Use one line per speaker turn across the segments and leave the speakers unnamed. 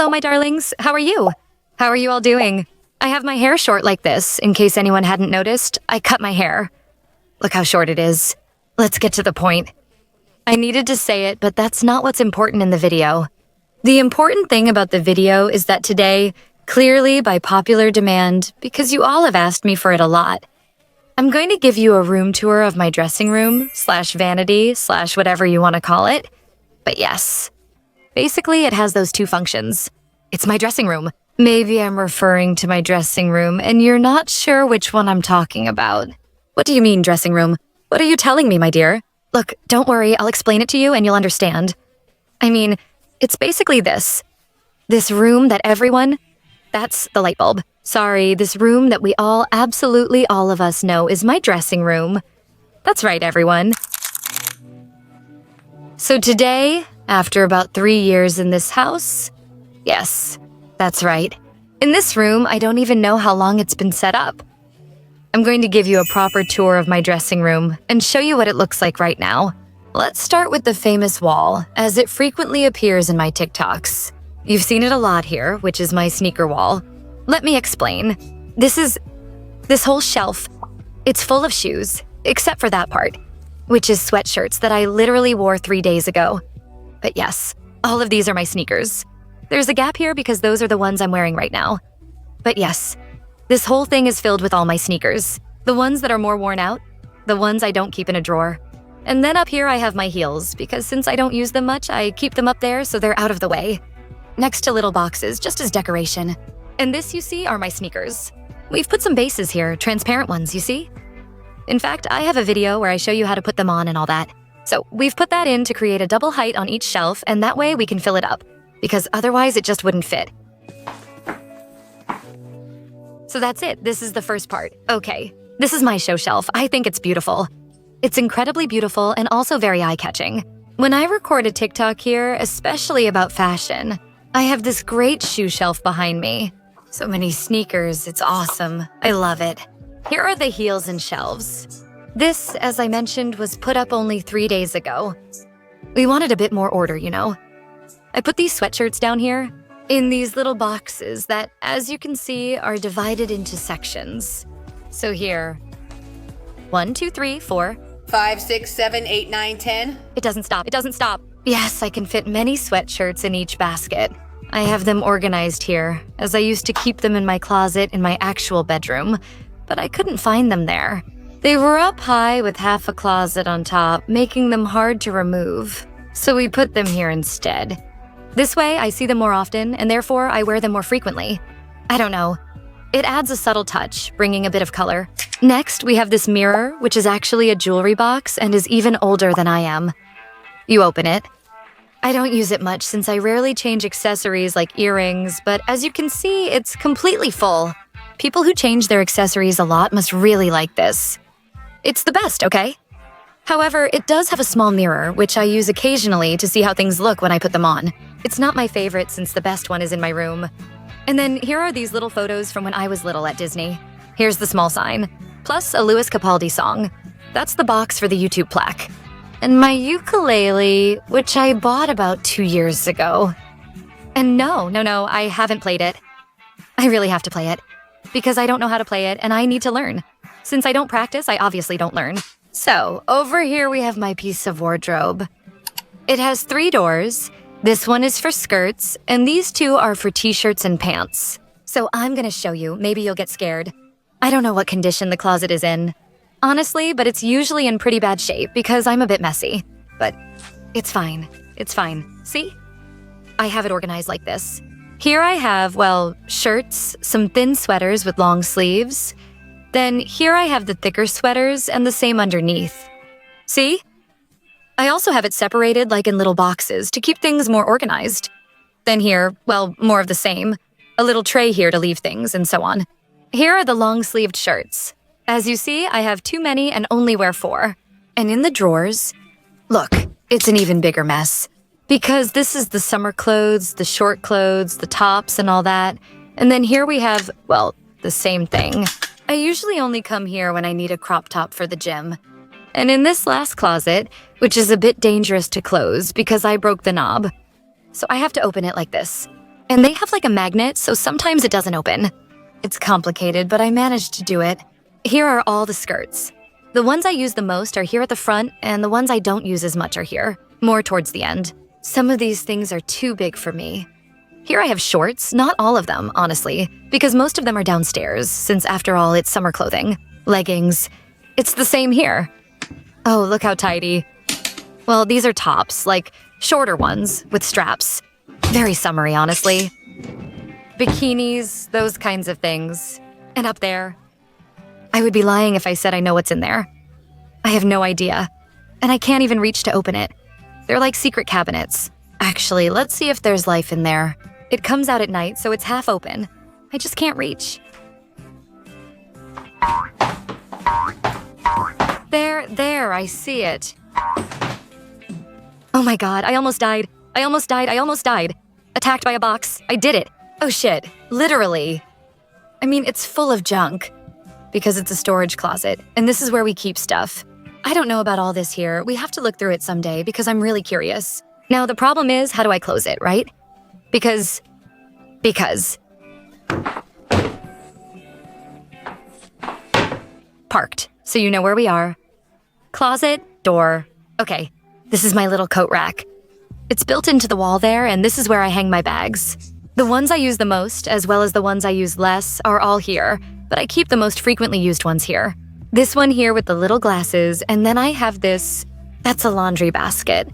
Hello, my darlings. How are you? How are you all doing? I have my hair short like this. In case anyone hadn't noticed, I cut my hair. Look how short it is. Let's get to the point. I needed to say it, but that's not what's important in the video. The important thing about the video is that today, clearly by popular demand, because you all have asked me for it a lot, I'm going to give you a room tour of my dressing room / vanity / whatever you want to call it. But yes, basically it has those two functions. It's my dressing room. Maybe I'm referring to my dressing room and you're not sure which one I'm talking about. What do you mean, dressing room? What are you telling me, my dear? Look, don't worry, I'll explain it to you and you'll understand. I mean, it's basically this. This room that everyone... That's the light bulb. Sorry, this room that we all, absolutely all of us know is my dressing room. That's right, everyone. So today, after about 3 years in this house, yes, that's right. In this room, I don't even know how long it's been set up. I'm going to give you a proper tour of my dressing room and show you what it looks like right now. Let's start with the famous wall, as it frequently appears in my TikToks. You've seen it a lot here, which is my sneaker wall. Let me explain. This whole shelf, it's full of shoes, except for that part, which is sweatshirts that I literally wore 3 days ago. But yes, all of these are my sneakers. There's a gap here because those are the ones I'm wearing right now. But yes, this whole thing is filled with all my sneakers. The ones that are more worn out, the ones I don't keep in a drawer. And then up here I have my heels, because since I don't use them much, I keep them up there so they're out of the way. Next to little boxes, just as decoration. And this, you see, are my sneakers. We've put some bases here, transparent ones, you see? In fact, I have a video where I show you how to put them on and all that. So we've put that in to create a double height on each shelf, and that way we can fill it up, because otherwise it just wouldn't fit. So that's it. This is the first part. Okay, this is my show shelf. I think it's beautiful. It's incredibly beautiful and also very eye-catching. When I record a TikTok here, especially about fashion, I have this great shoe shelf behind me. So many sneakers, it's awesome. I love it. Here are the heels and shelves. This, as I mentioned, was put up only 3 days ago. We wanted a bit more order, you know. I put these sweatshirts down here in these little boxes that, as you can see, are divided into sections. So here, 1, 2, 3, 4,
5, 6, 7, 8, 9, 10.
It doesn't stop. It doesn't stop. Yes, I can fit many sweatshirts in each basket. I have them organized here, as I used to keep them in my closet in my actual bedroom, but I couldn't find them there. They were up high with half a closet on top, making them hard to remove. So we put them here instead. This way, I see them more often, and therefore I wear them more frequently. I don't know. It adds a subtle touch, bringing a bit of color. Next, we have this mirror, which is actually a jewelry box and is even older than I am. You open it. I don't use it much since I rarely change accessories like earrings, but as you can see, it's completely full. People who change their accessories a lot must really like this. It's the best, okay? However, it does have a small mirror, which I use occasionally to see how things look when I put them on. It's not my favorite since the best one is in my room. And then here are these little photos from when I was little at Disney. Here's the small sign, plus a Lewis Capaldi song. That's the box for the YouTube plaque. And my ukulele, which I bought about 2 years ago. And no, I haven't played it. I really have to play it, because I don't know how to play it and I need to learn. Since I don't practice, I obviously don't learn. So, over here we have my piece of wardrobe. It has 3 doors. This one is for skirts, and these 2 are for t-shirts and pants. So I'm gonna show you, maybe you'll get scared. I don't know what condition the closet is in, honestly, but it's usually in pretty bad shape because I'm a bit messy. But it's fine, it's fine. See? I have it organized like this. Here I have, well, shirts, some thin sweaters with long sleeves. Then here I have the thicker sweaters and the same underneath. See? I also have it separated like in little boxes to keep things more organized. Then here, well, more of the same. A little tray here to leave things and so on. Here are the long-sleeved shirts. As you see, I have too many and only wear 4. And in the drawers, look, it's an even bigger mess. Because this is the summer clothes, the short clothes, the tops and all that. And then here we have, well, the same thing. I usually only come here when I need a crop top for the gym. And in this last closet, which is a bit dangerous to close because I broke the knob. So I have to open it like this. And they have like a magnet, so sometimes it doesn't open. It's complicated, but I managed to do it. Here are all the skirts. The ones I use the most are here at the front, and the ones I don't use as much are here, more towards the end. Some of these things are too big for me. Here I have shorts, not all of them, honestly, because most of them are downstairs, since after all, it's summer clothing. Leggings. It's the same here. Oh, look how tidy. Well, these are tops, like shorter ones with straps. Very summery, honestly. Bikinis, those kinds of things. And up there. I would be lying if I said I know what's in there. I have no idea. And I can't even reach to open it. They're like secret cabinets. Actually, let's see if there's life in there. It comes out at night, so it's half open. I just can't reach. There, I see it. Oh my god, I almost died. I almost died. Attacked by a box. I did it. Oh shit, literally. I mean, it's full of junk. Because it's a storage closet, and this is where we keep stuff. I don't know about all this here. We have to look through it someday because I'm really curious. Now, the problem is, how do I close it, right? Because. Parked, so you know where we are. Closet, door. Okay, this is my little coat rack. It's built into the wall there, and this is where I hang my bags. The ones I use the most, as well as the ones I use less, are all here, but I keep the most frequently used ones here. This one here with the little glasses, and then I have this. That's a laundry basket.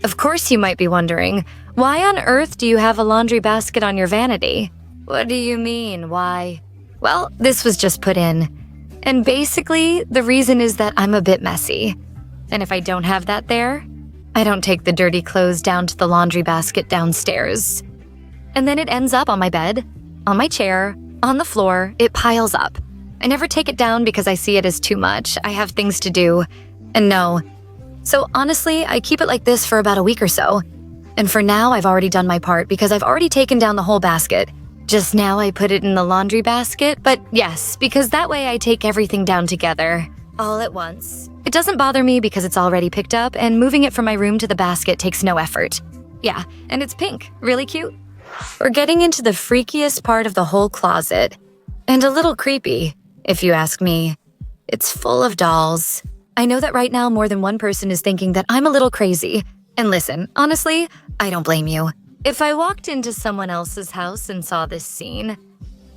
Of course you might be wondering, why on earth do you have a laundry basket on your vanity? What do you mean, why? Well, this was just put in. And basically, the reason is that I'm a bit messy. And if I don't have that there, I don't take the dirty clothes down to the laundry basket downstairs. And then it ends up on my bed, on my chair, on the floor. It piles up. I never take it down because I see it as too much. I have things to do. And no. So honestly, I keep it like this for about a week or so. And for now, I've already done my part because I've already taken down the whole basket. Just now I put it in the laundry basket, but yes, because that way I take everything down together, all at once. It doesn't bother me because it's already picked up, and moving it from my room to the basket takes no effort. Yeah, and it's pink, really cute. We're getting into the freakiest part of the whole closet. And a little creepy, if you ask me. It's full of dolls. I know that right now more than one person is thinking that I'm a little crazy. And listen, honestly, I don't blame you. If I walked into someone else's house and saw this scene,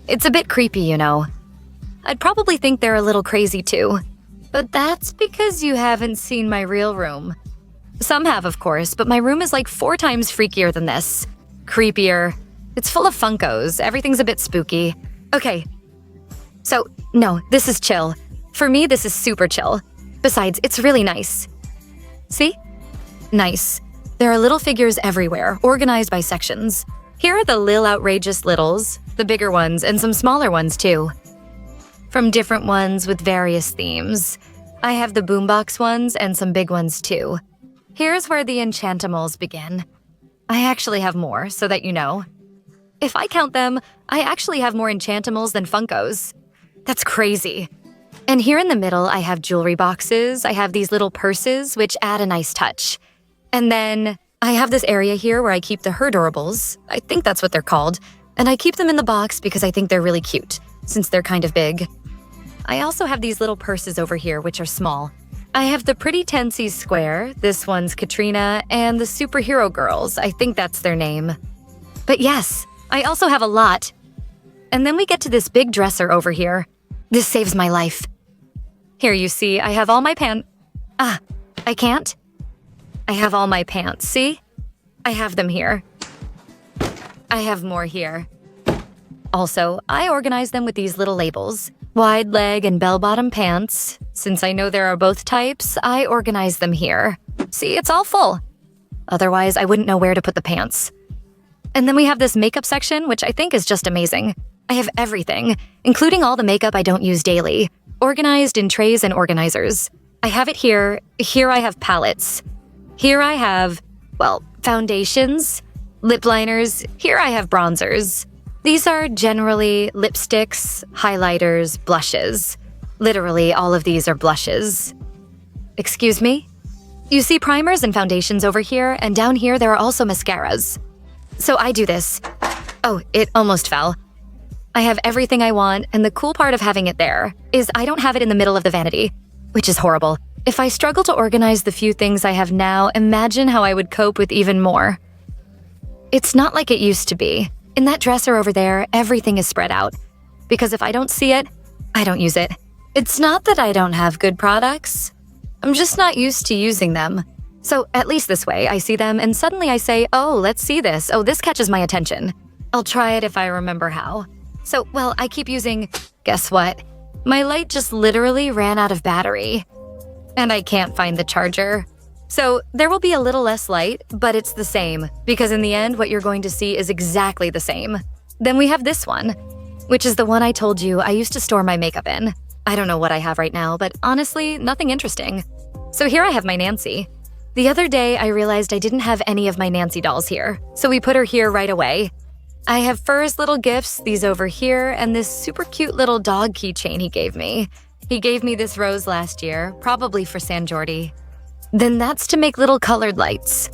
it's a bit creepy, you know. I'd probably think they're a little crazy too. But that's because you haven't seen my real room. Some have, of course, but my room is like 4 times freakier than this. Creepier. It's full of Funkos. Everything's a bit spooky. Okay. So, no, this is chill. For me, this is super chill. Besides, it's really nice. See? Nice. There are little figures everywhere, organized by sections. Here are the Lil Outrageous Littles, the bigger ones, and some smaller ones too. From different ones with various themes. I have the boombox ones and some big ones too. Here's where the Enchantimals begin. I actually have more, so that you know. If I count them, I actually have more Enchantimals than Funkos. That's crazy. And here in the middle, I have jewelry boxes. I have these little purses, which add a nice touch. And then I have this area here where I keep the Herdorables. I think that's what they're called. And I keep them in the box because I think they're really cute, since they're kind of big. I also have these little purses over here, which are small. I have the Pretty Tensies Square, this one's Katrina, and the Superhero Girls. I think that's their name. But yes, I also have a lot. And then we get to this big dresser over here. This saves my life. Here you see, I have all my I can't? I have all my pants, see? I have them here. I have more here. Also, I organize them with these little labels. Wide leg and bell-bottom pants. Since I know there are both types, I organize them here. See, it's all full. Otherwise, I wouldn't know where to put the pants. And then we have this makeup section, which I think is just amazing. I have everything, including all the makeup I don't use daily, organized in trays and organizers. I have it here. Here I have palettes. Here I have, well, foundations, lip liners. Here I have bronzers. These are generally lipsticks, highlighters, blushes. Literally, all of these are blushes. Excuse me? You see primers and foundations over here, and down here there are also mascaras. So I do this. Oh, it almost fell. I have everything I want, and the cool part of having it there is I don't have it in the middle of the vanity, which is horrible. If I struggle to organize the few things I have now, imagine how I would cope with even more. It's not like it used to be. In that dresser over there, everything is spread out. Because if I don't see it, I don't use it. It's not that I don't have good products. I'm just not used to using them. So at least this way, I see them and suddenly I say, oh, let's see this. Oh, this catches my attention. I'll try it if I remember how. So, well, I keep using… Guess what? My light just literally ran out of battery. And I can't find the charger. So there will be a little less light, but it's the same, because in the end, what you're going to see is exactly the same. Then we have this one, which is the one I told you I used to store my makeup in. I don't know what I have right now, but honestly, nothing interesting. So here I have my Nancy. The other day, I realized I didn't have any of my Nancy dolls here, so we put her here right away. I have Fur's little gifts, these over here, and this super cute little dog keychain he gave me. He gave me this rose last year, probably for San Jordi. Then that's to make little colored lights.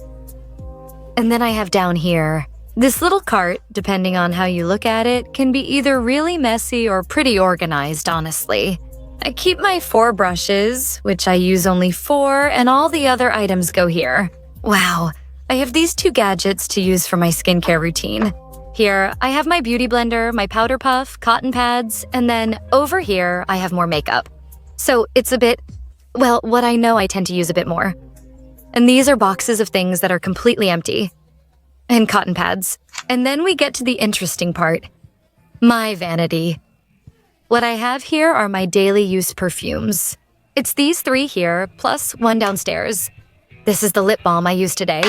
And then I have down here, this little cart, depending on how you look at it, can be either really messy or pretty organized, honestly. I keep my 4 brushes, which I use only 4, and all the other items go here. Wow, I have these 2 gadgets to use for my skincare routine. Here, I have my beauty blender, my powder puff, cotton pads, and then over here, I have more makeup. So it's a bit, well, what I know I tend to use a bit more. And these are boxes of things that are completely empty. And cotton pads. And then we get to the interesting part. My vanity. What I have here are my daily use perfumes. It's these 3 here, plus 1 downstairs. This is the lip balm I used today.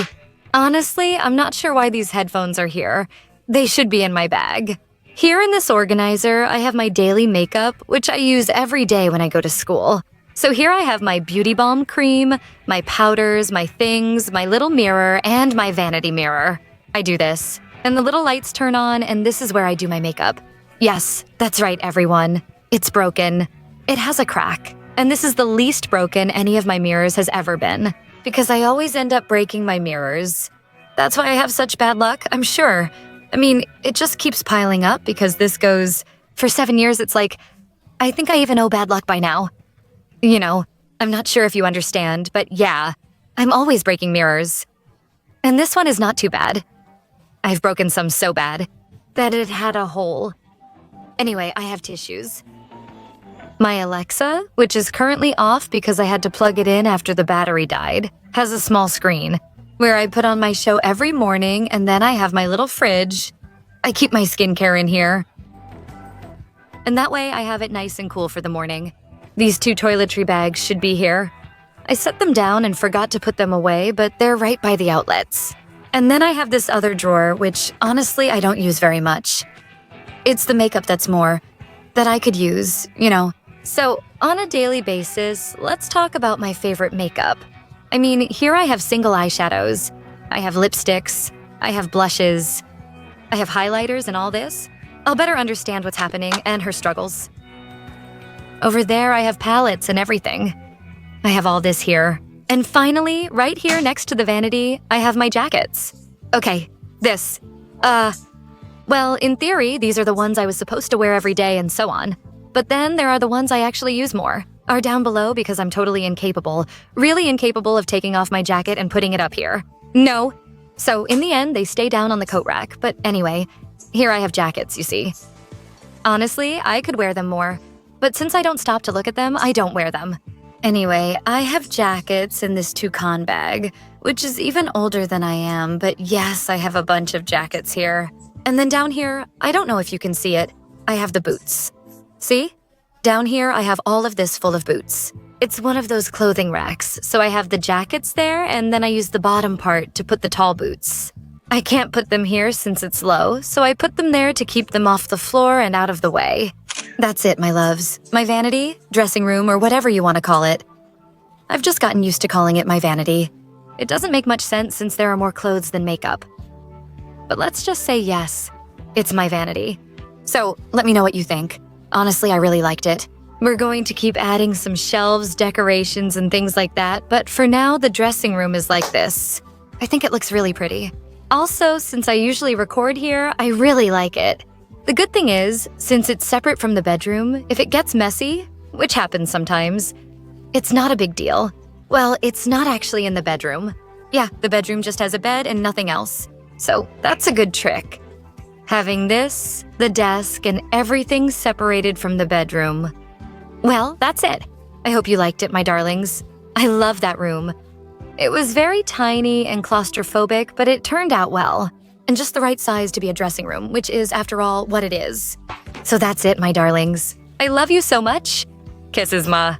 Honestly, I'm not sure why these headphones are here. They should be in my bag. Here in this organizer, I have my daily makeup, which I use every day when I go to school. So here I have my beauty balm cream, my powders, my things, my little mirror, and my vanity mirror. I do this, and the little lights turn on, and this is where I do my makeup. Yes, that's right, everyone. It's broken. It has a crack, and this is the least broken any of my mirrors has ever been, because I always end up breaking my mirrors. That's why I have such bad luck, I'm sure. I mean, it just keeps piling up because this goes… For 7 years, it's like… I think I even owe bad luck by now. You know, I'm not sure if you understand, but yeah, I'm always breaking mirrors. And this one is not too bad. I've broken some so bad that it had a hole. Anyway, I have tissues. My Alexa, which is currently off because I had to plug it in after the battery died, has a small screen where I put on my show every morning, and then I have my little fridge. I keep my skincare in here. And that way I have it nice and cool for the morning. These 2 toiletry bags should be here. I set them down and forgot to put them away, but they're right by the outlets. And then I have this other drawer, which honestly I don't use very much. It's the makeup that's more, that I could use, you know. So on a daily basis, let's talk about my favorite makeup. I mean, here I have single eyeshadows, I have lipsticks, I have blushes, I have highlighters and all this. I'll better understand what's happening and her struggles. Over there, I have palettes and everything. I have all this here. And finally, right here next to the vanity, I have my jackets. Okay, this. Well, in theory, these are the ones I was supposed to wear every day and so on. But then there are the ones I actually use more. Are down below because I'm totally incapable, really incapable of taking off my jacket and putting it up here. No. So in the end, they stay down on the coat rack. But anyway, here I have jackets, you see. Honestly, I could wear them more. But since I don't stop to look at them, I don't wear them. Anyway, I have jackets in this toucan bag, which is even older than I am, but yes, I have a bunch of jackets here. And then down here, I don't know if you can see it, I have the boots. See? Down here, I have all of this full of boots. It's one of those clothing racks, so I have the jackets there, and then I use the bottom part to put the tall boots. I can't put them here since it's low, so I put them there to keep them off the floor and out of the way. That's it, my loves. My vanity, dressing room, or whatever you want to call it. I've just gotten used to calling it my vanity. It doesn't make much sense since there are more clothes than makeup. But let's just say yes, it's my vanity. So let me know what you think. Honestly, I really liked it. We're going to keep adding some shelves, decorations, and things like that, but for now, the dressing room is like this. I think it looks really pretty. Also, since I usually record here, I really like it. The good thing is, since it's separate from the bedroom, if it gets messy, which happens sometimes, it's not a big deal. Well, it's not actually in the bedroom. Yeah, the bedroom just has a bed and nothing else. So that's a good trick. Having this, the desk, and everything separated from the bedroom. Well, that's it. I hope you liked it, my darlings. I love that room. It was very tiny and claustrophobic, but it turned out well. And just the right size to be a dressing room, which is, after all, what it is. So that's it, my darlings. I love you so much. Kisses, Ma.